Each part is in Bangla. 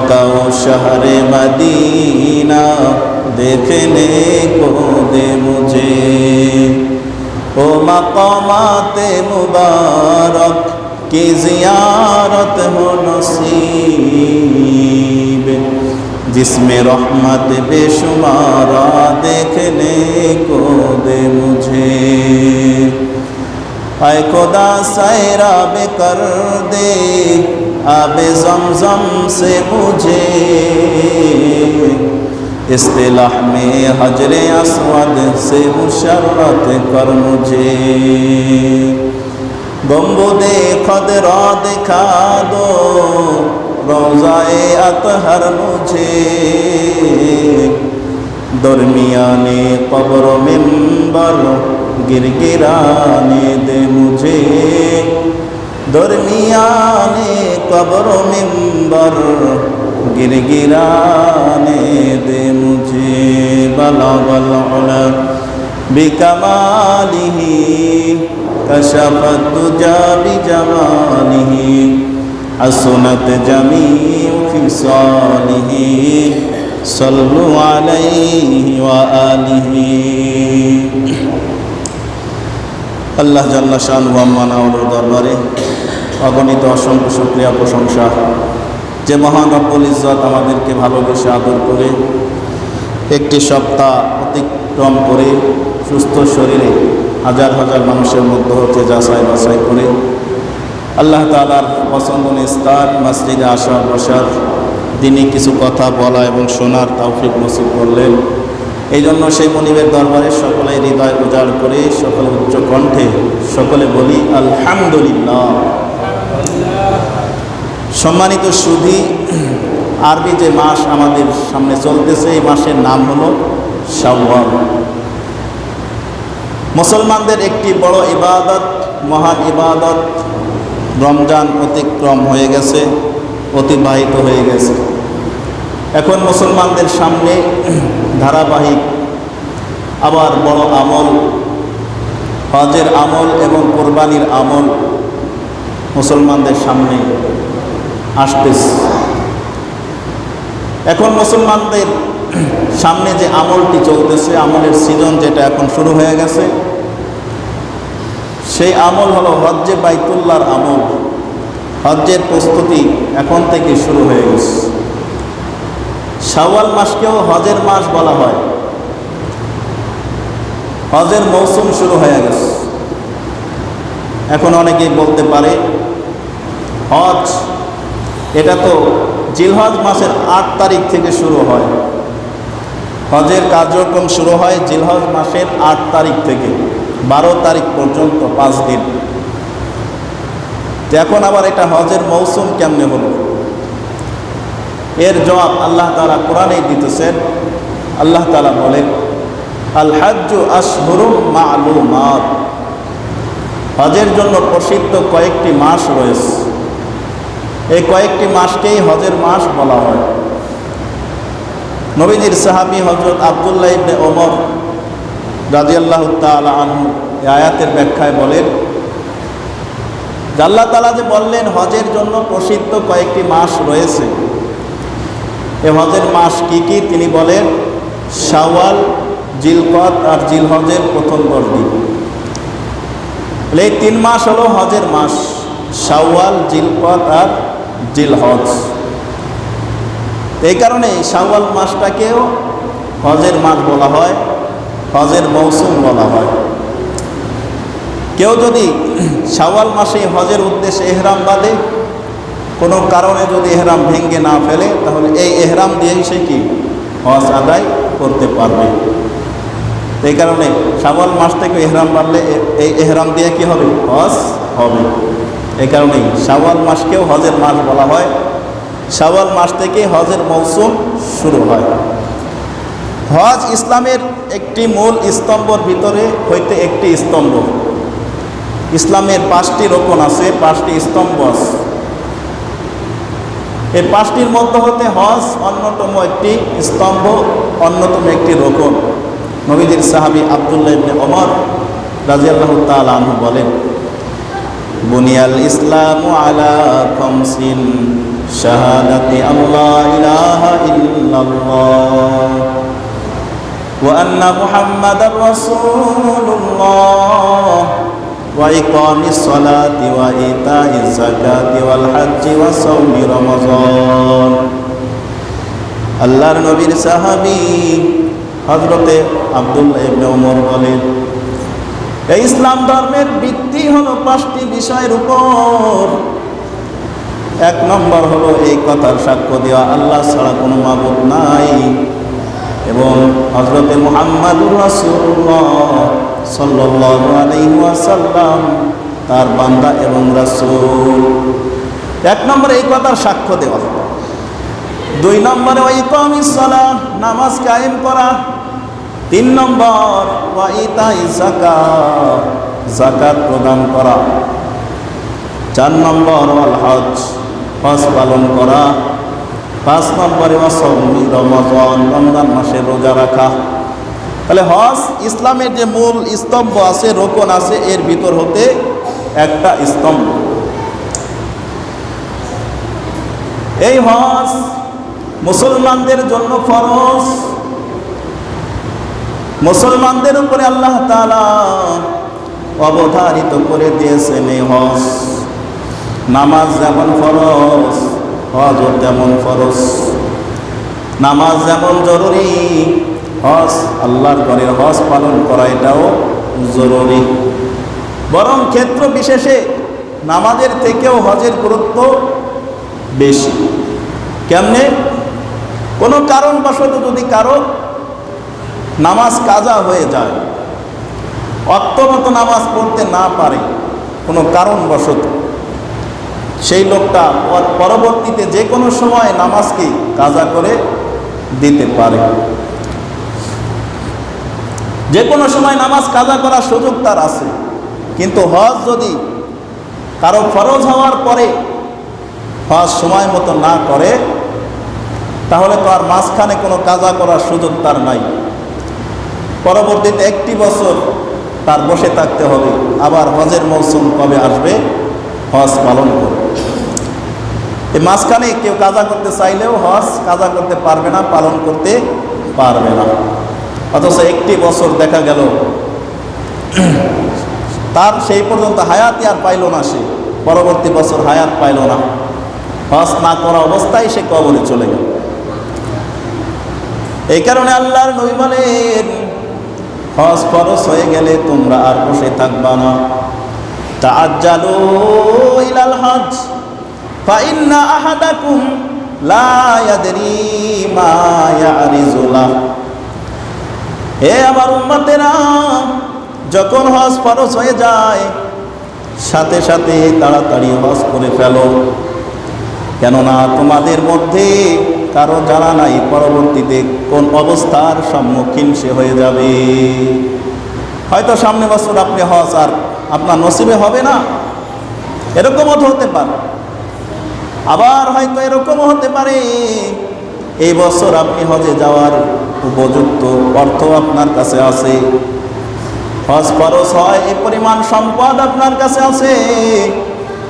मक्का व शहर मदीना देखने को दे मुझे। ओ मकामाते मुबारक की ज़ियारत हो नसीब, जिसमें रहमत बेशुमारा देखने को दे मुझे। ऐ खुदा सैराब कर दे आबे ज़मज़म से मुझे, इस्तिलाह में हजरे अस्वद से मुशर्रत कर मुझे। गुंबुदे खदरा दिखा दो रोज़ाए अतहर मुझे, दरमियाने कब्र मिंबर गिरगिराने दे मुझे। दरमियाने कब्र मिंबर गिरगिराने दे मुझे। बलगल उला बिकमालिही कशफत दुजा बिजमालिही, हसनत जमीउ खिसालिही, सल्लु अलैहि व आलिहि। আল্লাহ জাল্লা শানুহু মানাওয়ার দরবারে অগণিত অসংখ্য শুকরিয়া প্রশংসা, যে মহান রব্বুল ইজ্জত আমাদেরকে ভালোবেসে আদর করে একটি সপ্তাহ অতিক্রম করে সুস্থ শরীরে হাজার হাজার মানুষের মধ্য হতে যাচাই বাছাই করে আল্লাহ তাআলার পছন্দনীয় স্থান মসজিদে আসা বসার, দিনে কিছু কথা বলা এবং শোনার তৌফিক নসিব করলেন। এই জন্য সেই মনিবের দরবারে সকলে হৃদয় উজাড় করে সকলে উচ্চ কণ্ঠে সকলে বলি আলহামদুলিল্লাহ। সম্মানিত সুধী, আরবি যে মাস আমাদের সামনে চলতেছে এই মাসের নাম হলো শাওয়াল। মুসলমানদের একটি বড় ইবাদত, মহান ইবাদত রমজান অতিক্রম হয়ে গেছে, অতিবাহিত হয়ে গেছে। এখন মুসলমানদের সামনে ধারাবাহিক আবার বড় আমল, হজের আমল এবং কোরবানির আমল মুসলমানদের সামনে আসতেছে। এখন মুসলমানদের সামনে যে আমলটি চলতেছে, আমলের সিজন যেটা এখন শুরু হয়ে গেছে, সেই আমল হলো হজ্জে বাইতুল্লাহর আমল। হজ্জের প্রস্তুতি এখন থেকে শুরু হয়ে গেছে। শাওয়াল মাসকেও হজের মাস বলা হয়। হজের মৌসুম শুরু হয়ে গেছে। এখন অনেকেই বলতে পারে হজ এটা তো জিলহজ মাসের 8 তারিখ থেকে শুরু হয়। হজের কার্যক্রম শুরু হয় জিলহজ মাসের 8 তারিখ থেকে 12 তারিখ পর্যন্ত 5 দিন। এখন আবার এটা হজের মৌসুম কেমনে হলো? এর জবাব আল্লাহ তাআলা কোরআনেই দিতেছেন। আল্লাহ তাআলা বলেন আল হাজ্জু আশহুরুম মা'লুমাত, হজের জন্য প্রসিদ্ধ কয়েকটি মাস রয়েছে। এই কয়েকটি মাসকেই হজের মাস বলা হয়। নবীজির সাহাবী হযরত আব্দুল্লাহ ইবনে ওমর রাদিয়াল্লাহু তাআলা আনহু এই আয়াতের ব্যাখ্যায় বলেন যে আল্লাহ তাআলা যে বললেন হজের জন্য প্রসিদ্ধ কয়েকটি মাস রয়েছে, এই হজের মাস কি কি তিনি বলেন শাওয়াল, জিলকদ আর জিলহজের প্রথম 10 দিন। এই 3 মাস হলো হজের মাস, শাওয়াল, জিলকদ আর জিলহজ। এই কারণে শাওয়াল মাসটাকেও হজের মাস বলা হয়, হজের মৌসুম বলা হয়। কেউ যদি শাওয়াল মাসে হজের উদ্দেশ্যে এহরাম বাঁধে, কোনো কারণে যদি এহরাম ভেঙে না ফেলে, তাহলে এই এহরাম দিয়েই সে কি হজ আদায় করতে পারবে। এই কারণে শাওয়াল মাস থেকে এহরাম বাঁধলে এই এহরাম দিয়ে কি হবে? হজ হবে। এই কারণেই শাওয়াল মাসকেও হজের মাস বলা হয়। শাওয়াল মাস থেকে হজের মৌসুম শুরু হয়। হজ ইসলামের একটি মূল স্তম্ভর ভিতরে হইতে একটি স্তম্ভ। ইসলামের 5টি রোকন আছে, 5টি স্তম্ভ আছে। এই 5টির মধ্যে হতে হজ অন্যতম একটি স্তম্ভ, অন্যতম একটি রোকন। নবীজির সাহাবী আব্দুল্লাহ ইবনে ওমর রাদিয়াল্লাহু তাআলা আনহু বলেন বুনিয়াল ইসলামু আলা খামসিন শাহাদাতি আল্লা ইলাহা ইল্লাল্লাহ ওয়া আন্না মুহাম্মাদার রাসূলুল্লাহ ওয়া ইকামিস সালাতি ওয়া ইতাইজ যাকাতি ওয়াল হজ্জি ওয়া সাওমি রমাযান। আল্লাহর নবীর সাহাবী হযরতে আব্দুল্লাহ ইবনে ওমর বলেন, এই ইসলাম ধর্মের ভিত্তি হলো 5টি বিষয়ের উপর। 1 নম্বর হলো এই কথার সাক্ষ্য দেওয়া আল্লাহ ছাড়া কোনো মাবুদ নাই এবং হযরতে মুহাম্মাদুর রাসূলুল্লাহ সাল্লাল্লাহু আলাইহি ওয়াসাল্লাম তার বান্দা এবং রাসূল। 1 নম্বর এই কথার সাক্ষ্য দেওয়া। 2 নম্বরে ওয়া ইকামিস সালাত, নামাজ কায়েম করা। 3 নম্বর ওয়া ইতাইজ যাকাত, যাকাত প্রদান করা। 4 নম্বর ওয়াল হজ, হজ পালন করা। 5 নম্বরে ওয়া সাওমি রমাযান, রমজান মাসে রোজা রাখা। তাহলে হজ ইসলামের যে মূল স্তম্ভ আছে, রোকন আছে, এর ভিতর হতে একটা স্তম্ভ। এই হজ মুসলমানদের জন্য ফরজ। মুসলমানদের উপরে আল্লাহ তাআলা অবধারিত করে দিয়েছেন এই হজ। নামাজ যেমন ফরজ, হজও তেমন ফরজ। নামাজ যেমন জরুরি, হজ আল্লাহর ঘরের হজ পালন করা এটাও জরুরি। বরং ক্ষেত্র বিশেষে নামাজের থেকেও হজের গুরুত্ব বেশি। কেমনে? কোনো কারণবশত যদি কারো নামাজ কাজা হয়ে যায়, অক্তমতো নামাজ পড়তে না পারে কোনো কারণবশত, সেই লোকটা পরবর্তীতে যে কোনো সময় নামাজকে কাজা করে দিতে পারে। যে কোনো সময় নামাজ কাজা করার সুযোগ তার আছে। কিন্তু হজ যদি কারো ফরজ হওয়ার পরে হজ সময় মতো না করে, তাহলে তো আর মাঝখানে কোনো কাজা করার সুযোগ তার নাই। পরবর্তীতে 1টি বছর তার বসে থাকতে হবে, আবার হজের মৌসুম কবে আসবে হজ পালন করবে। এই মাঝখানে কেউ কাজা করতে চাইলেও হজ কাজা করতে পারবে না, পালন করতে পারবে না। অথচ 1টি বছর দেখা গেল তার সেই পর্যন্ত হায়াতই আর পাইল না, সে পরবর্তী বছর হায়াত পাইল না, হজ না করা অবস্থায় সে কবরে চলে গেল। এই কারণে আল্লাহর নবী বলেন, হজ ফরজ হয়ে গেলে তোমরা আর বসে থাকবা না। তাআজ্জালু ইলাল হজ ফাইন্না আহাদাকুম লা ইয়াদরি মা ইয়ারিজু লাহ। হে আমার উম্মতেরা, যখন হজ ফরজ হয়ে যায় সাথে সাথে তাড়াতাড়ি হজ করে ফেলো, কেননা তোমাদের মধ্যে কারো জানা নাই পরবর্তীতে কোন অবস্থার সম্মুখীন সে হয়ে যাবে। হয়তো সামনে বছর আপনি হজ আর আপনার নসিবে হবে না, এরকমও হতে পারে। আবার হয়তো এরকমও হতে পারে এই বছর আপনি হজে যাওয়ার উপযুক্ত অর্থ আপনার কাছে আছে, হজ ফরজ হয়, এই পরিমাণ সম্পদ আপনার কাছে আছে,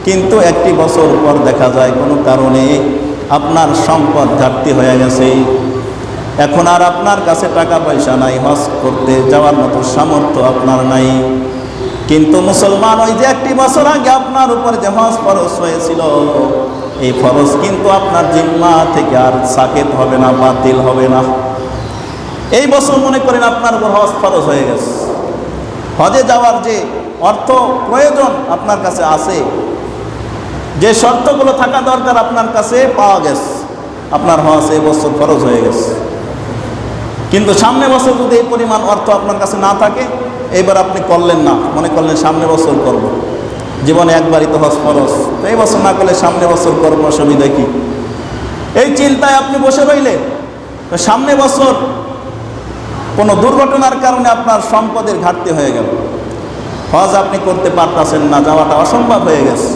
কিন্তু 1টি বছর পর দেখা যায় কোনো কারণে আপনার সম্পদ ঘাটতি হয়ে গেছে, এখন আর আপনার কাছে টাকা পয়সা নাই, হজ করতে যাওয়ার মতো সামর্থ্য আপনার নাই। কিন্তু মুসলমান, ওই যে 1টি বছর আগে আপনার উপর যে হজ ফরজ হয়েছিল, এই ফরজ কিন্তু আপনার জিম্মা থেকে আর সাকেত হবে না, বাতিল হবে না। এই বছর মনে করেন আপনার উপর হজ ফরজ হয়ে গেছে, হজে যাওয়ার যে অর্থ প্রয়োজন আপনার কাছে আছে, যে শর্তগুলো থাকা দরকার আপনার কাছে পাওয়া গেছে, আপনার হজ এই বছর ফরজ হয়ে গেছে। কিন্তু সামনে বছর যদি এই পরিমাণ অর্থ আপনার কাছে না থাকে, এইবার আপনি করলেন না, মনে করলেন সামনে বছর করব, জীবনে একবারই তো হজ ফরজ, তো এই বছর না করলে সামনে বছর করবো, অসুবিধা কি? এই চিন্তায় আপনি বসে রইলেন, তো সামনে বছর কোনো দুর্ঘটনার কারণে আপনার সম্পদের ঘাটতি হয়ে গেল, হজ আপনি করতে পারতেছেন না, যাওয়াটা অসম্ভব হয়ে গেছে।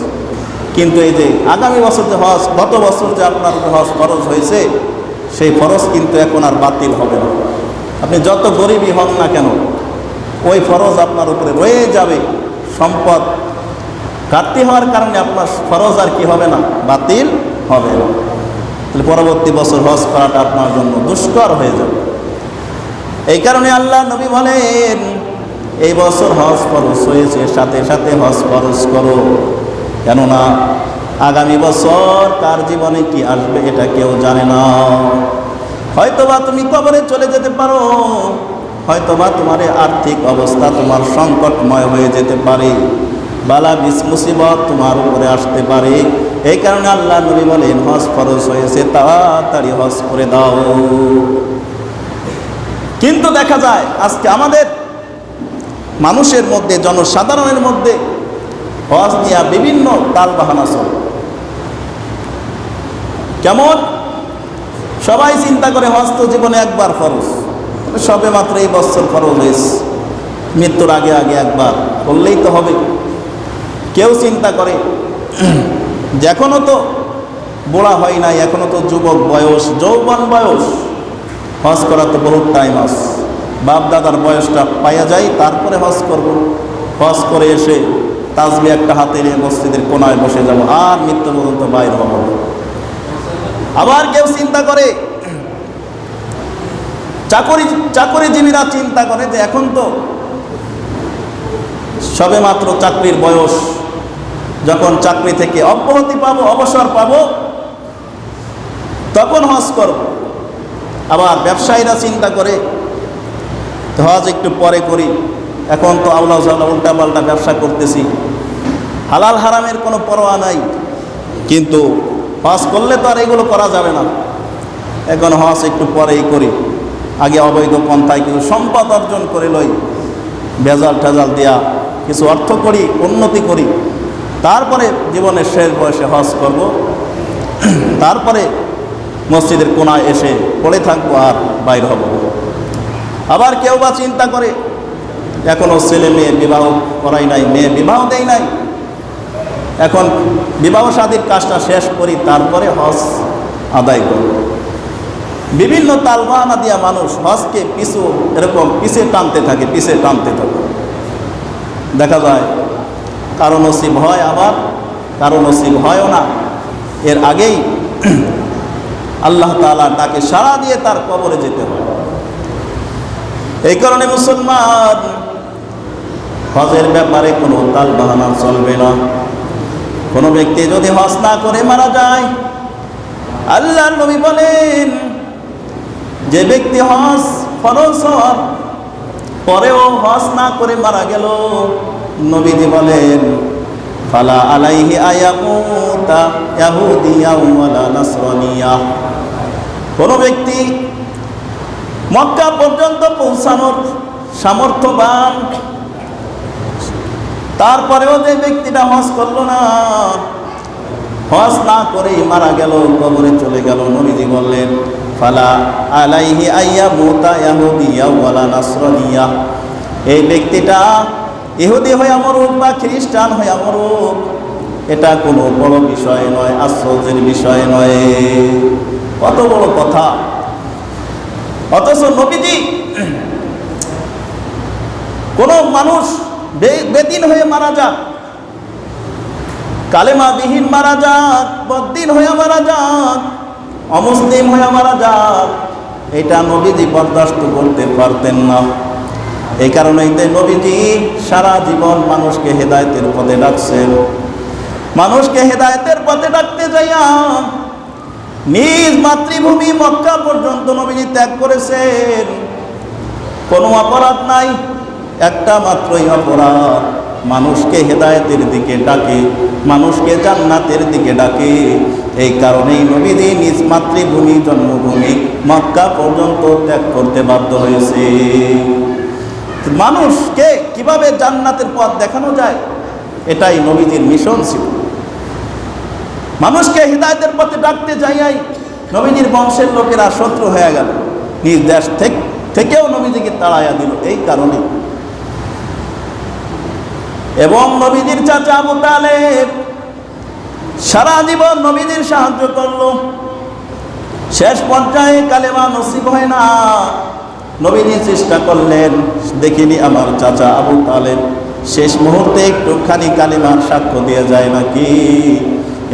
কিন্তু এই যে আগামী বছর যে হজ, গত বছর যে আপনার হজ ফরজ হয়েছে, সেই ফরজ কিন্তু এখন আর বাতিল হবে না। আপনি যত গরিবই হন না কেন, ওই ফরজ আপনার উপরে রয়ে যাবে। সম্পদ ঘাটতি হওয়ার কারণে আপনার ফরজ আর কি হবে না, বাতিল হবে না। তাহলে পরবর্তী বছর হজ করাটা আপনার জন্য দুষ্কর হয়ে যাবে। এই কারণে আল্লাহ নবী বলেন, এই বছর হজ ফরজ হয়েছে, সাথে সাথে হজ ফরজ করো, কেননা আগামী বছর কার জীবনে কি আসবে এটা কেউ জানে না। হয়তোবা তুমি কবরে চলে যেতে পারো, হয়তোবা তোমার আর্থিক অবস্থা তোমার সংকটময় হয়ে যেতে পারে, বালা মুসিবত তোমার উপরে আসতে পারে। এই কারণে আল্লাহ নবী বলেন, হজ ফরজ হয়েছে, তাড়াতাড়ি হজ করে দাও। কিন্তু দেখা যায় আজকে আমাদের মানুষের মধ্যে, জনসাধারণের মধ্যে হজ নিয়ে বিভিন্ন তালবাহানা চলে। কেমন? সবাই চিন্তা করে হজ তো জীবনে একবার ফরজ, সবে মাত্র এই বছর ফরজ হয়েছে, মৃত্যুর আগে আগে একবার করলেই তো হবে। কেউ চিন্তা করে যে এখনও তো বুড়া হয় নাই, এখনও তো যুবক বয়স, যৌবন বয়স, হজ করা তো বহুত টাইম আছে, বাপ দাদার বয়সটা পাইয়া যায়, তারপরে হজ করব। হজ করে এসে তাসবি একটা হাতে নিয়ে মসজিদের কোনায় বসে যাব, আর মৃত্যু পর্যন্ত বাইর হব। আবার কেউ চিন্তা করে, চাকরিজীবীরা চিন্তা করে যে এখন তো সবে মাত্র চাকরির বয়স, যখন চাকরি থেকে অব্যাহতি পাবো, অবসর পাবো, তখন হজ করব। আবার ব্যবসায়ীরা চিন্তা করে হজ একটু পরে করি, এখন তো আউলা উল্টা পাল্টা ব্যবসা করতেছি, হালাল হারামের কোনো পরোয়া নাই, কিন্তু হজ করলে তো আর এগুলো করা যাবে না, এখন হজ একটু পরেই করি, আগে অবৈধ পন্থায় কিছু সম্পদ অর্জন করে লই, ভেজাল টেজাল দেয়া কিছু অর্থ করি, উন্নতি করি, তারপরে জীবনের শেষ বয়সে হজ করব, তারপরে মসজিদের কোনায় এসে পড়ে থাকবো আর বাইর হব। আবার কেউ বা চিন্তা করে এখনও ছেলে মেয়ে বিবাহ করাই নাই, মেয়ে বিবাহ দেয় নাই, এখন বিবাহ শাদীর কাজটা শেষ করি, তারপরে হজ আদায় করব। বিভিন্ন তালবাহানা দিয়া মানুষ হজকে এরকম পিছে টানতে থাকে। দেখা যায় কারো নসিব হয়, আবার কারো নসিব হয়ও না, এর আগেই আল্লাহ তাআলা তাকে সাড়া দিয়ে তার কবরে যেতে হয়। এই কারণে মুসলমান, হজের ব্যাপারে কোনো তালবাহানা চলবে না। কোনো ব্যক্তি যদি হজ না করে মারা যায়, আল্লাহর নবী বলেন, যে ব্যক্তি হজ ফরজ হওয়ার পরেও হজ না করে মারা গেল, নবীজি বলেন, ফালা আলাইহি আয়ামুতা ইয়াহুদিয়া ওয়ালা নাসরানিয়া। কোনো ব্যক্তি মক্কা পর্যন্ত পৌঁছানোর সামর্থ্যবান, তারপরেও যে ব্যক্তিটা হজ করলো না, হজ না করেই মারা গেল, কবরে চলে গেল, নবীজি বললেন, ফালা আলাইহি আইয়ামুতা ইয়াহুদিয়া ওয়ালা নাসরানিয়া। এই ব্যক্তিটা ইহুদি হয়ে মরুক বা খ্রিস্টান হয়ে মরুক, এটা কোনো বড় বিষয় নয়, আশ্চর্যের বিষয় নয়। কত বড় কথা! অথচ নবীজি কোনো মানুষ বেদিন হয়ে মারা যাক, কালেমা বিহীন মারা যাক, বদ্দিন হয়ে মারা যাক, অমুসলিম হয়ে মারা যাক, এটা নবীজি বরদাস্ত করতে পারতেন না। এই কারণেই তো নবীজি সারা জীবন মানুষকে হেদায়েতের পথে ডাকছেন। মানুষকে হেদায়েতের পথে ডাকতে যাইয়া নিজ মাতৃভূমি মক্কা পর্যন্ত নবীজি ত্যাগ করেছেন। কোনো অপরাধ নাই, একটা মাত্রই অপরাধ, মানুষকে হেদায়েতের দিকে ডাকে, মানুষকে জান্নাতের দিকে ডাকে। এই কারণেই নবীজি নিজ মাতৃভূমি, জন্মভূমি মক্কা পর্যন্ত ত্যাগ করতে বাধ্য হয়েছে। মানুষকে কিভাবে জান্নাতের পথ দেখানো যায়, এটাই নবীজির মিশন ছিল। মানুষকে হিদায়াতের পথে ডাকতে যাইয়াই নবীজির বংশের লোকেরা শত্রু হয়ে গেল, নিজ দেশ থেকেও নবীজিকে তাড়াইয়া দিল এই কারণে। এবং নবীজির চাচা আবু তালেব সারা জীবন নবীজির সাহায্য করলো, শেষ পর্যায়ে কালেমা নসিব হয় না, নবীজি চেষ্টা করলেন, দেখিনি আমার চাচা আবু তালেব শেষ মুহূর্তে একটুখানি কালিমার সাক্ষ্য দিয়ে যায় নাকি?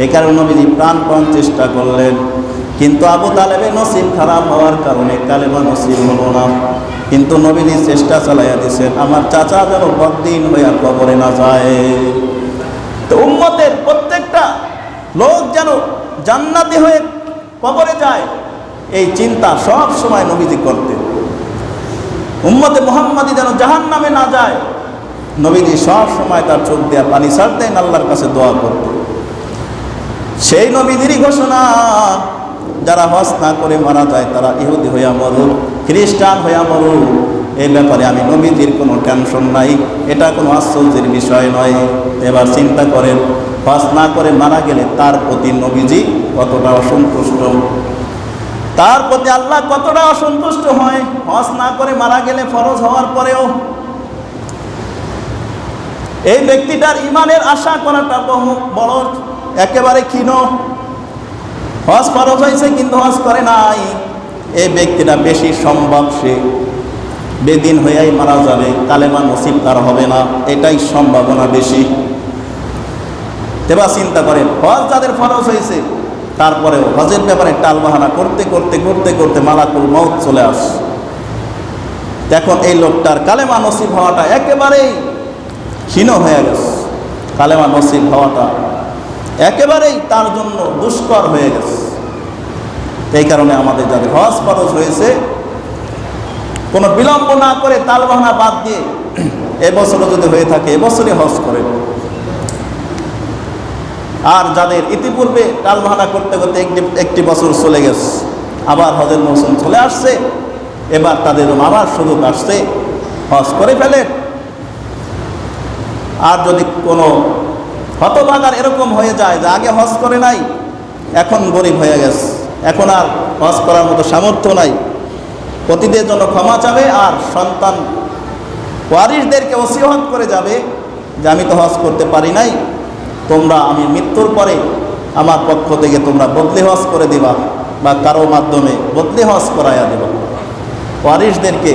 এ কারণে নবীজি প্রাণপণ চেষ্টা করলেন, কিন্তু আবু তালেবের নসিব খারাপ হওয়ার কারণে কালেমা নসিব হলো না। কিন্তু নবীজি চেষ্টা চালাইয়া দিয়েছেন আমার চাচা যেন বদ্দিন হইয়া কবরে না যায়, তো উম্মতের প্রত্যেকটা লোক যেন জান্নাতি হয়ে কবরে যায়, এই চিন্তা সব সময় নবীজি করতেন। উম্মতে মুহাম্মাদি যেন জাহান্নামে না যায়, নবীজি সব সময় তার চোখ দিয়ে পানি ছাড়তেন, আল্লাহর কাছে দোয়া করতেন। সেই নবীজিরই ঘোষণা, যারা হজ না করে মারা যায় তারা ইহুদি হইয়া মরুক, খ্রিস্টান হইয়া মরুক, এই ব্যাপারে আমি নবীজির কোনো টেনশন নাই, এটা কোনো আশ্চর্যের বিষয় নয়। এবার চিন্তা করেন, হজ না করে মারা গেলে তার প্রতি নবীজি কতটা অসন্তুষ্ট, তার প্রতি আল্লাহ কতটা অসন্তুষ্ট হয়। হজ না করে মারা গেলে ফরজ হওয়ার পরেও এই ব্যক্তিটার ইমানের আশা করাটা বড় একেবারে ক্ষীণ। হজ ফরজ হয়েছে কিন্তু হজ করে নাই, এই ব্যক্তিটা বেশি সম্ভব সে বেদিন হইয়াই মারা যাবে, কালেমা নসিব তার হবে না, এটাই সম্ভাবনা বেশি। এবার চিন্তা করেন, হজ যাদের ফরজ হয়েছে তারপরেও হজের ব্যাপারে টালবাহানা করতে করতে করতে করতে মালাকুল মউত চলে আসে। এখন এই লোকটার কালেমা নসিব হওয়াটা একেবারেই ক্ষীণ হয়ে গেছে, কালেমা নসিব হওয়াটা একেবারেই তার জন্য দুষ্কর হয়ে গেছে। এই কারণে আমাদের যাদের হজ ফরজ হয়েছে কোনো বিলম্ব না করে তালবাহানা বাদ দিয়ে এবছরও যদি হয়ে থাকে এবছরই হজ করেন। আর যাদের ইতিপূর্বে টালবাহানা করতে করতে একটি বছর চলে গেছে, আবার হজের মৌসুম চলে আসছে, এবার তাদের আবার সুযোগ আসছে, হজ করে ফেলেন। আর যদি কোনো হতভাগার এরকম হয়ে যায় যে আগে হজ করে নাই, এখন গরিব হয়ে গেছে, এখন আর হজ করার মতো সামর্থ্য নাই, অতীতের জন্য ক্ষমা চাবে আর সন্তান ওয়ারিসদেরকে ওসিয়ত করে যাবে যে আমি তো হজ করতে পারি নাই, তোমরা আমি মৃত্যুর পরে আমার পক্ষ থেকে তোমরা বদলি হজ করে দিবা বা কারো মাধ্যমে বদলি হজ করাইয়া দেবা, ওয়ারিসদেরকে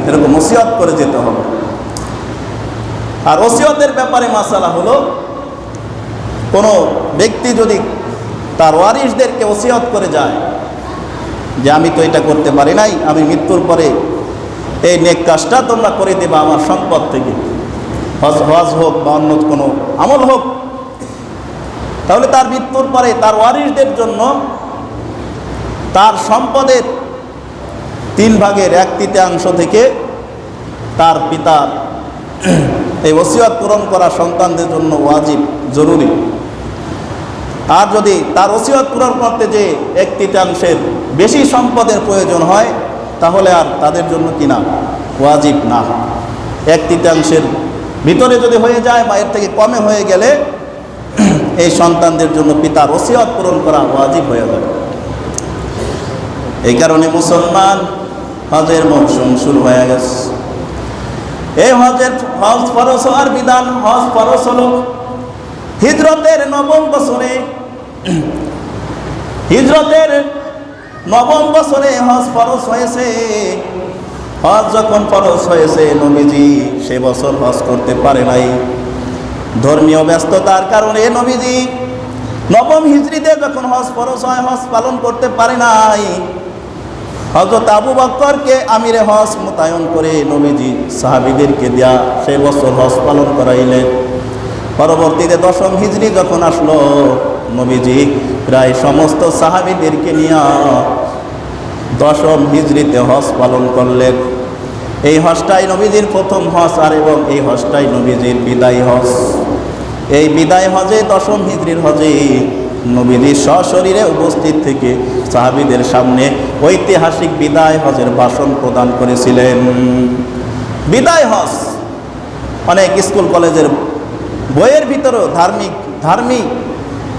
এরকম ওসিয়ত করে যেতে হবে। আর ওসিয়তের ব্যাপারে মাসালা হলো, কোনো ব্যক্তি যদি তার ওয়ারিসদেরকে ওসিয়ত করে যায় যে আমি তো এটা করতে পারি নাই, আমি মৃত্যুর পরে এই নেক কাজটা তোমরা করে দেবা আমার সম্পদ থেকে, হজ হোক বা অন্য কোনো আমল হোক, তাহলে তার মৃত্যুর পরে তার ওয়ারিসদের জন্য তার সম্পদের 3 ভাগের 1/3 থেকে তার পিতার এই ওসিয়ত পূরণ করা সন্তানদের জন্য ওয়াজিব, জরুরি। আর যদি তার ওসিয়ত পূরণ করতে যে 1/3 বেশি সম্পদের প্রয়োজন হয়, তাহলে আর তাদের জন্য কিনা ওয়াজিব না। 1/3 ভিতরে যদি হয়ে যায় বা এর থেকে কমে হয়ে গেলে এই সন্তানদের জন্য পিতার ওসিয়ত পূরণ করা ওয়াজিব হয়ে যাবে। এই কারণে মুসলমান হজের মৌসুম শুরু হয়ে গেছে। এই হজ ফরজ হওয়ার বিধান, হজ ফরজ হলো হিজরতের 9ম বছরে, হিজরতের 9ম বছরে হজ ফরজ হয়েছে। হজ যখন ফরজ হয়েছে নবীজি সে বছর হজ করতে পারে নাই, ধর্মীয় ব্যস্ততার কারণে নবীজি 9ম হিজরিতে যখন হজ ফরজ হয় হজ পালন করতে পারে নাই। হযরত আবু বকরকে আমিরে হজ মোতায়েন করে নবীজি সাহাবীদেরকে দেয়া সেই বছর হজ পালন করাইলেন। পরবর্তীতে 10ম হিজরি যখন আসলো, নবীজি প্রায় সমস্ত সাহাবীদেরকে নিয়ে 10ম হিজরিতে হজ পালন করলেন। এই হজটাই নবীজির প্রথম হজ, আর এবং এই হজটাই নবীজির বিদায় হজ। এই বিদায় হজে 10ম হিজরির হজে নবীজি সশরীরে উপস্থিত থেকে সাহাবীদের সামনে ঐতিহাসিক বিদায় হজের ভাষণ প্রদান করেছিলেন। বিদায় হজ অনেক স্কুল কলেজের বইয়ের ভিতরেও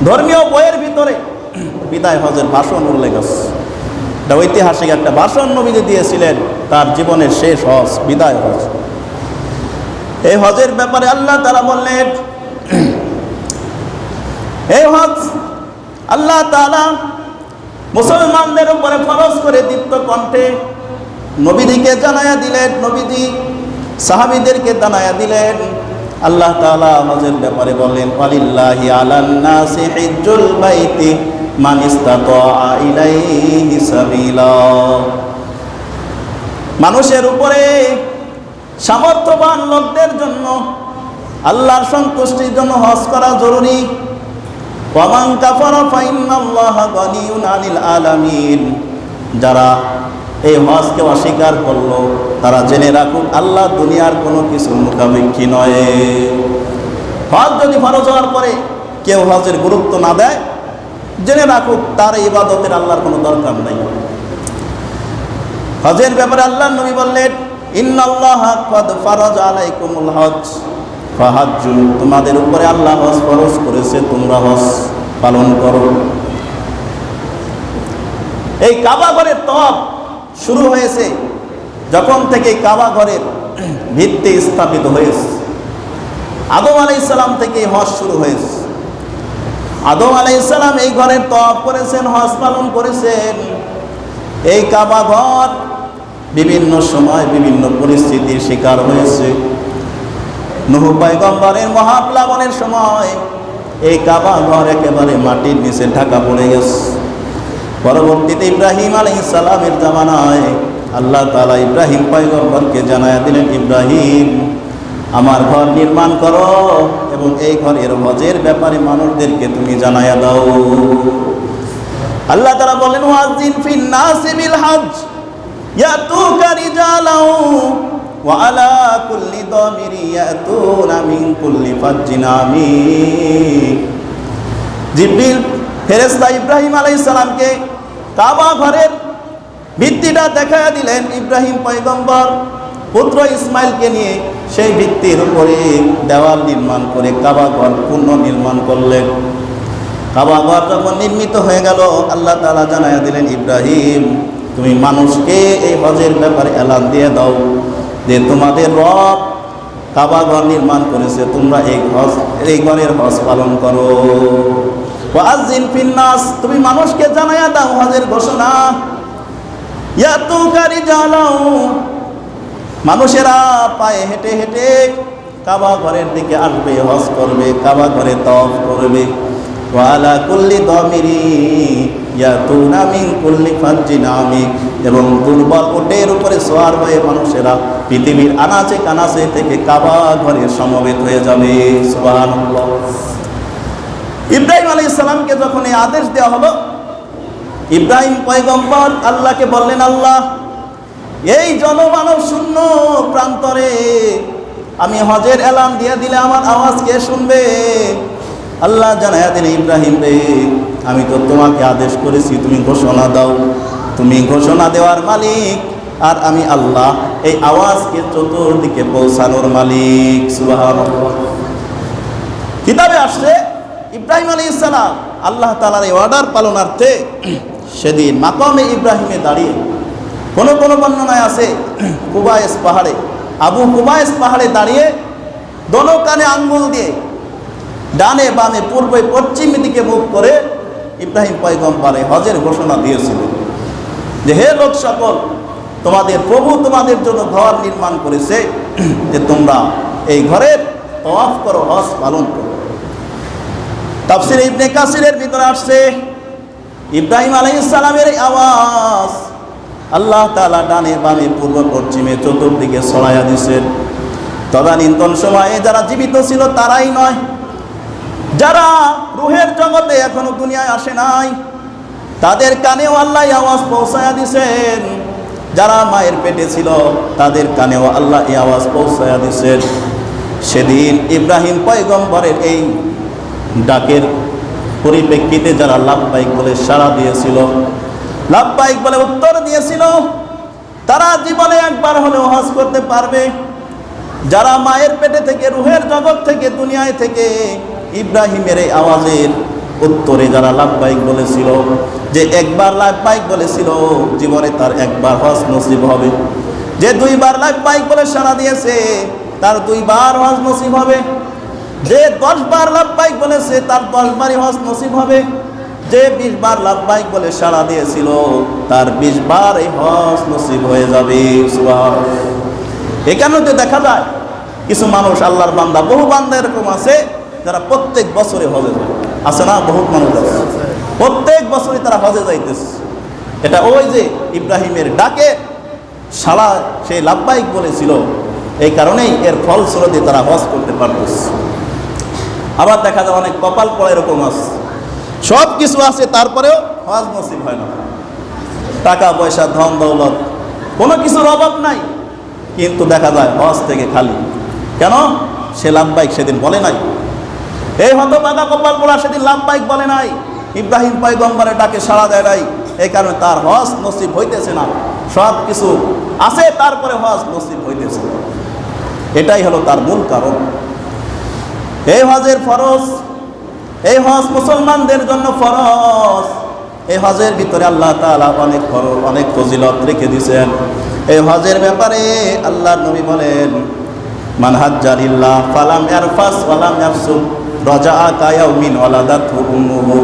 ধর্মীয় বইয়ের ভিতরে বিদায় হজের ভাষণ উল্লেখ আছে। এটা ঐতিহাসিক একটা ভাষণ নবীজি দিয়েছিলেন, তার জীবনের শেষ হজ বিদায় হজ। এই হজের ব্যাপারে আল্লাহ তাআলা বললেন, এই হজ আল্লাহ তাআলা মুসলমানদের উপরে ফরজ করে দীপ্ত কণ্ঠে নবীজিকে জানায়া দিলেন, নবীজি সাহাবীদেরকে জানায়া দিলেন। আল্লাহ তাআলা হজের ব্যাপারে বলেন, ওয়ালিল্লাহি আলান নাসি হিজ্জুল বাইতি মান ইসতাতা ইলাইহি সাবিলা। মানুষের উপরে সামর্থ্যবান লোকদের জন্য আল্লাহর সন্তুষ্টির জন্য হজ করা জরুরি। ওয়া মান কাফারা ফাইন্নাল্লাহা গানিয়্যুন আনিল আলামিন। যারা এই হজকে অস্বীকার করলো তারা জেনে রাখুন আল্লাহ দুনিয়ার কোনো কিছুর মুখাপেক্ষী নয়। হজ যদি ফরজ হওয়ার পরে কেউ হজের গুরুত্ব না দেয়, জেনে রাখুক তার ইবাদতের আল্লাহর কোনো দরকার নাই। হজের ব্যাপারে আল্লাহর নবী বললেন, ইন্নাল্লাহা ক্বাদ ফারাজা আলাইকুমুল হজ ফাহাজ্জু। তোমাদের উপরে আল্লাহ হজ ফরজ করেছে, তোমরা হজ পালন করো। এই কাবা ঘরের তওয়াফ শুরু হয়েছে যখন থেকে কাবা ঘরের ভিত্তি স্থাপিত হয়েছে। আদম আলাইহিস সালাম থেকে হজ শুরু হয়েছে। আদম আলাইহিস সালাম এই ঘরের তওয়াফ করেছেন, হজ পালন করেছেন। এই কাবা ঘর বিভিন্ন সময় বিভিন্ন পরিস্থিতির শিকার হয়েছে। নূহ পয়গম্বরের মহাপ্লাবনের সময় এই কাবা ঘর একেবারে মাটির নিচে ঢাকা পড়ে গেছে। পরবর্তীতে ইব্রাহিম আলাইহিস সালামের জামানায় আল্লাহ তাআলা ইব্রাহিম পয়গম্বরকে জানায়া দিলেন, ইব্রাহিম আমার ঘর নির্মাণ করো এবং এই ঘরের হজের ব্যাপারে মানুষদেরকে তুমি জানায়া দাও। আল্লাহ তাআলা বলেন, ওয়াজিন ফিন নাসি বিল হজ ইয়াতুকা রিজালাও ওয়া আলা কুল্লি দামিরি ইয়াতুনা মিন কুল্লি ফাজ্জিন আমিক। জিবরিল ফেরেশতা ইব্রাহিম আলাইহিস সালামকে কাবা ঘরের ভিত্তিটা দেখায়া দিলেন। ইব্রাহিম পয়গম্বর পুত্র ইসমাইলকে নিয়ে সেই ভিত্তির উপরে দেওয়াল নির্মাণ করে কাবা ঘর পূর্ণ নির্মাণ করলেন। কাবা ঘর যখন নির্মিত হয়ে গেল, আল্লাহ তাআলা জানায়া দিলেন, ইব্রাহিম তুমি মানুষকে এই হজের ব্যাপারে এলান দিয়ে দাও যে তোমাদের রব কাবা ঘর নির্মাণ করেছে, তোমরা এই ঘরের হজ পালন করো। ওয়াজিন ফিন নাস, তুমি মানুষকে জানায়া দাও হজের ঘোষণা। ইয়াতুকা রিজালাও, মানুষেরা পায়ে হেঁটে হেঁটে কাবা ঘরের দিকে আসবে, হজ করবে, কাবা ঘরে তওয়াফ করবে। ওয়া আলা কুল্লি দামিরি ইয়াতুনা মিন কুল্লি ফাজ্জিন আমিক, এবং দুর্বল উটের উপরে সওয়ার হয়ে মানুষেরা পৃথিবীর আনাচে কানাচে থেকে কাবা ঘরে সমবেত হয়ে যাবে। সুবহানাল্লাহ। ইব্রাহিম আলাইহিস সালামকে যখন এই আদেশ দেওয়া হলো, ইব্রাহিম পয়গম্বর আল্লাহকে বললেন, আল্লাহ এই জনমানব শূন্য প্রান্তরে আমি হজের এলান দিয়ে দিলে আমার আওয়াজ কে শুনবে? আল্লাহ জানায়া দিন, ইব্রাহিম রে আমি তো তোমাকে আদেশ করেছি, তুমি ঘোষণা দাও। তুমি ঘোষণা দেওয়ার মালিক, আর আমি আল্লাহ এই আওয়াজকে চতুর্দিকে পৌঁছানোর মালিক। সুবহানাল্লাহ। কিতাবে আসছে ইব্রাহিম আলাইহিস সালাম আল্লাহ তাআলার এই অর্ডার পালনার্থে সেদিন মাকামে ইব্রাহিমে দাঁড়িয়ে, কোনো কোনো বর্ণনায় আছে কুবাইস পাহাড়ে, আবু কুবাইস পাহাড়ে দাঁড়িয়ে দোনো কানে আঙ্গুল দিয়ে ডানে বামে পূর্বে পশ্চিম দিকে মুখ করে ইব্রাহিম পয়গম্বর হজের ঘোষণা দিয়েছিল যে, হে লোক সকল, তোমাদের প্রভু তোমাদের জন্য ঘর নির্মাণ করেছে যে তোমরা এই ঘরের তওয়াফ করো, হজ পালন করো। তাফসীর ইবনে কাসিরের ভিতরে আসছে ইব্রাহিম আলাইহিস সালামের আওয়াজ আল্লাহ তাআলা ডানে বামে পূর্ব পশ্চিমে চতুর্দিকে ছড়াইয়া দিয়েছেন। তদানীন্তন সময়ে যারা জীবিত ছিল তারাই নয়, যারা রূহের জগতে এখনো দুনিয়ায় আসে নাই তাদের কানেও আল্লাহ আওয়াজ পৌঁছায়া দিয়েছেন। যারা মায়ের পেটে ছিল তাদের কানেও আল্লাহ এই আওয়াজ পৌঁছায়া দিয়েছেন। সেদিন ইব্রাহিম পয়গম্বরের এই ডাকের পরিপ্রেক্ষিতে যারা লাব্বাইক বলে সাড়া দিয়েছিল, লাব্বাইক বলে উত্তর দিয়েছিল, তারা জীবনে একবার হলেও হজ করতে পারবে। যারা মায়ের পেটে থেকে রূহের জগৎ থেকে দুনিয়ায় থেকে ইব্রাহিমের এই আওয়াজের উত্তরে যারা লাব্বাইক বলেছিল, যে একবার লাব্বাইক বলেছিল জীবনে তার একবার হজ নসিব হবে, যে দুইবার লাব্বাইক বলে সাড়া দিয়েছে তার দুইবার হজ নসিব হবে, যে 10 বার লাব্বাইক বলেছে তার 10 বারই হজ নসিব হবে, যে 20 বার লাব্বাইক বলে সাড়া দিয়েছিল তার 20 বার এই হজ নসিব হয়ে যাবে। সুবহানাল্লাহ। এখানে তো দেখা যায় কিছু মানুষ আল্লাহর বান্দা, বহু বান্দা এরকম আছে যারা প্রত্যেক বছরে হজে যায়, আছে না? বহুত মানুষ আছে প্রত্যেক বছরই তারা হজে যাইতেছে। এটা ওই যে ইব্রাহিমের ডাকে সারা সে লাব্বাইক বলেছিল, এই কারণেই এর ফলস্বরূপে তারা হজ করতে পারতেছে। আবার দেখা যায় অনেক কপাল পড়া এরকম আছে, সব কিছু আছে তারপরেও হজ নসিব হয় না, টাকা পয়সা ধন দৌলত কোনো কিছুর অভাব নাই, কিন্তু দেখা যায় হজ থেকে খালি। কেন? সে লাব্বাইক সেদিন বলে নাই। এই হতভাগা কপাল পড়া সেদিন লাব্বাইক বলে নাই, ইব্রাহিম পয়গম্বরের ডাকে সাড়া দেয় নাই, এই কারণে তার হজ নসিব হইতেছে না। সব কিছু আছে তারপরে হজ নসিব হইতেছে, এটাই হলো তার মূল কারণ। এই হজের ফরজ, এই হজ মুসলমানদের জন্য ফরজ। এই হজের ভিতরে আল্লাহ তাআলা অনেক ফজিলত রেখে দিয়েছেন। এই হজের ব্যাপারে আল্লাহর নবী বলেন, মান হাজ্জা লিল্লাহ ফালাম ইয়ারফাস ওয়ালাম ইয়াফসুক রাজাআ কায়াউমিন ওয়ালাদাতহু উম্মুহু।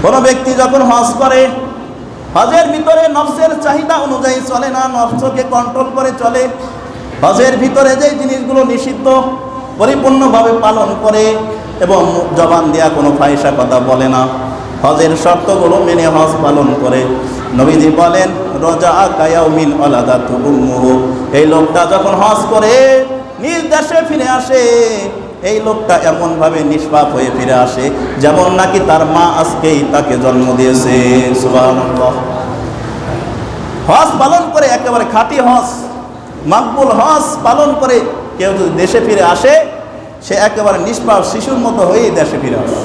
কোন ব্যক্তি যখন হজ করে, হজের ভিতরে নফসের চাহিদা অনুযায়ী চলে না, নফসকে কন্ট্রোল করে চলে, হজের ভিতরে যে জিনিসগুলো নিষিদ্ধ পরিপূর্ণভাবে পালন করে এবং জবান দেয়া কোনো ফাহিশা কথা বলে না, হজের শর্তগুলো মেনে হজ পালন করে, নবীজি বলেন রাজাআ কায়াউমিন ওয়ালাদাতহু উম্মুহু। এই লোকটা যখন হজ করে নিজ দেশে ফিরে আসে, এই লোকটা এমনভাবে নিষ্পাপ হয়ে ফিরে আসে যেমন নাকি তার মা আজকেই তাকে জন্ম দিয়েছে। সুবহানাল্লাহ। হজ পালন করে একেবারে খাঁটি হজ, মাকবুল হজ পালন করে কেউ যদি দেশে ফিরে আসে, সে একেবারে নিষ্পাপ শিশুর মতো হয়েই দেশে ফিরে আসে।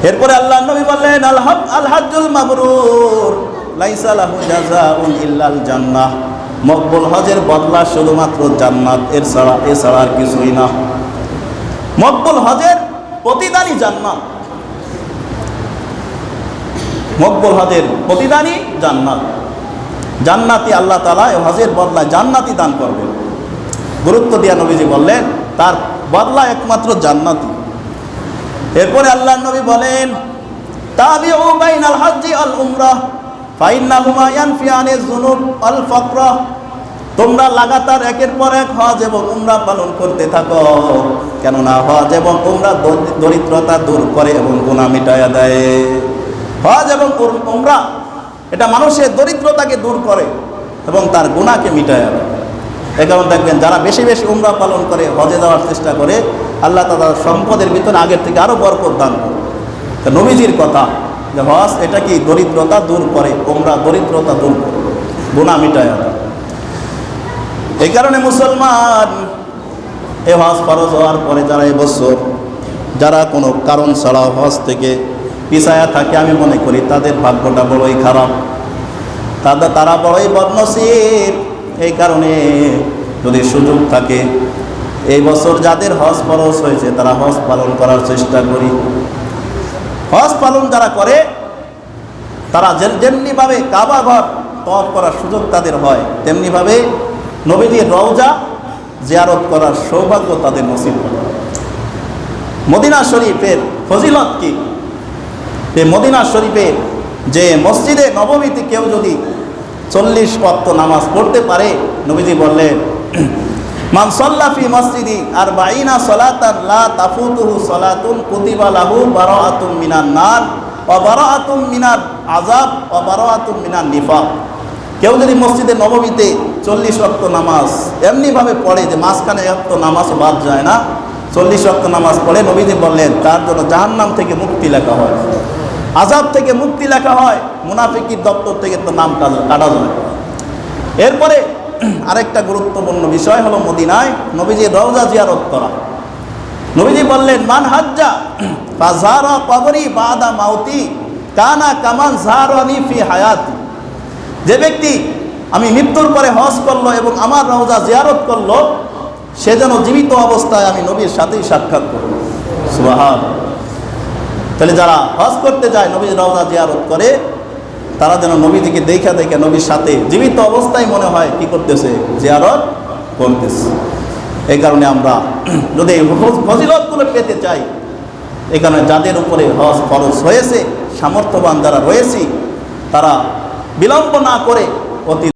এরপরে আল্লাহর নবী বললেন, আল হাজ্জুল মাবরুর লাইসা লাহু জাযাউন ইল্লাল জান্নাহ। মকবুল হজের বদলা শুধুমাত্র জান্নাত, এছাড়া আর কিছুই না। মকবুল হজের প্রতিদানই জান্নাত, মকবুল হজের প্রতিদানই জান্নাত। জান্নাতি আল্লাহ তাআলা এই হজের বদলা জান্নাতি দান করবেন। গুরুত্ব দিয়া নবীজি বললেন তার বদলা একমাত্র জান্নাতি। এরপরে আল্লাহর নবী বলেন, তাবিউ বাইনাল হজ্জি আল উমরাহ ফাইন্নাহুমা ইয়ানফিয়ানিজ যুনুব আল ফাকর। তোমরা লাগাতার একের পর এক হজ এবং উমরা পালন করতে থাকো, কেননা হজ এবং উমরা দরিদ্রতা দূর করে এবং গুনাহ মিটায়া দেয়। হজ এবং উমরা এটা মানুষের দরিদ্রতাকে দূর করে এবং তার গুনাহকে মিটায়া দেয়। এই কারণে দেখবেন যারা বেশি বেশি উমরা পালন করে, হজে যাওয়ার চেষ্টা করে, আল্লাহ তাআলা সম্পদের ভিতরে আগের থেকে আরো বরকত দান করে। তো নবীজির কথা যে হজ এটা কি দরিদ্রতা দূর করে, উমরা দরিদ্রতা দূর করে, গুনাহ মিটায়া দেয়। এই কারণে মুসলমান এই হজ ফরজ হওয়ার পরে যারা এবছর যারা কোনো কারণ ছাড়া হজ থেকে পিছায়া থাকে, আমি মনে করি তাদের ভাগ্যটা বড়ই খারাপ, তারা বড়ই বদনসিব। এই কারণে যদি সুযোগ থাকে এই বছর যাদের হজ ফরজ হয়েছে তারা হজ পালন করার চেষ্টা করি। হজ পালন যারা করে তারা যেমনিভাবে কাবা ঘর তওয়াফ করার সুযোগ তাদের হয়, তেমনিভাবে নবীজির রওজা জিয়ারত করার সৌভাগ্য তাদের নসিব হয়। মদিনা শরীফের ফজিলত কি? এই মদিনা শরীফের যে মসজিদে নববীতে কেউ যদি 40 ওয়াক্ত নামাজ পড়তে পারে, নবীজি বললেন, মান সাল্লা ফি মসজিদি আরবাঈনা সালাতান লা তাফুতুহু সালাতুন কুতিবা লাহু বারাআতুম মিনান নার ওয়া বারাআতুম মিনাল আযাব ওয়া বারাআতুম মিনান নিফাক। কেউ যদি মসজিদে নববীতে 40 ওয়াক্ত নামাজ এমনিভাবে পড়ে যে মাঝখানে ওয়াক্ত নামাজও বাদ যায় না, 40 ওয়াক্ত নামাজ পড়ে, নবীজি বললেন তার জন্য জাহান্নাম থেকে মুক্তি লেখা হয়, আযাব থেকে মুক্তি লেখা হয়, মুনাফিকির দপ্তর থেকে তো নাম কাটা যায়। এরপরে আরেকটা গুরুত্বপূর্ণ বিষয় হলো মদিনায় নবীজির রওজা জিয়ারত করা। নবীজি বললেন, মান হাজ্জা ফাযারা কবরি বাদা মাউতি কানা কামান যারানি ফি হায়াতি। যে ব্যক্তি আমি মৃত্যুর পরে হজ করলো এবং আমার রওজা জিয়ারত করলো, সে যেন জীবিত অবস্থায় আমি নবীর সাথেই সাক্ষাৎ করব। সুবহানাল্লাহ। তাহলে যারা হজ করতে যায় নবীর রওজা জিয়ারত করে, তারা যেন নবীজিকে দেখা নবীর সাথে জীবিত অবস্থায় মনে হয় কি করতেছে, জিয়ারত করতেছে। এই কারণে আমরা যদি ফজিলতগুলো পেতে চাই, এই কারণে যাদের উপরে হজ ফরজ হয়েছে, সামর্থ্যবান যারা রয়েছি, তারা বিলম্ব না করে অতি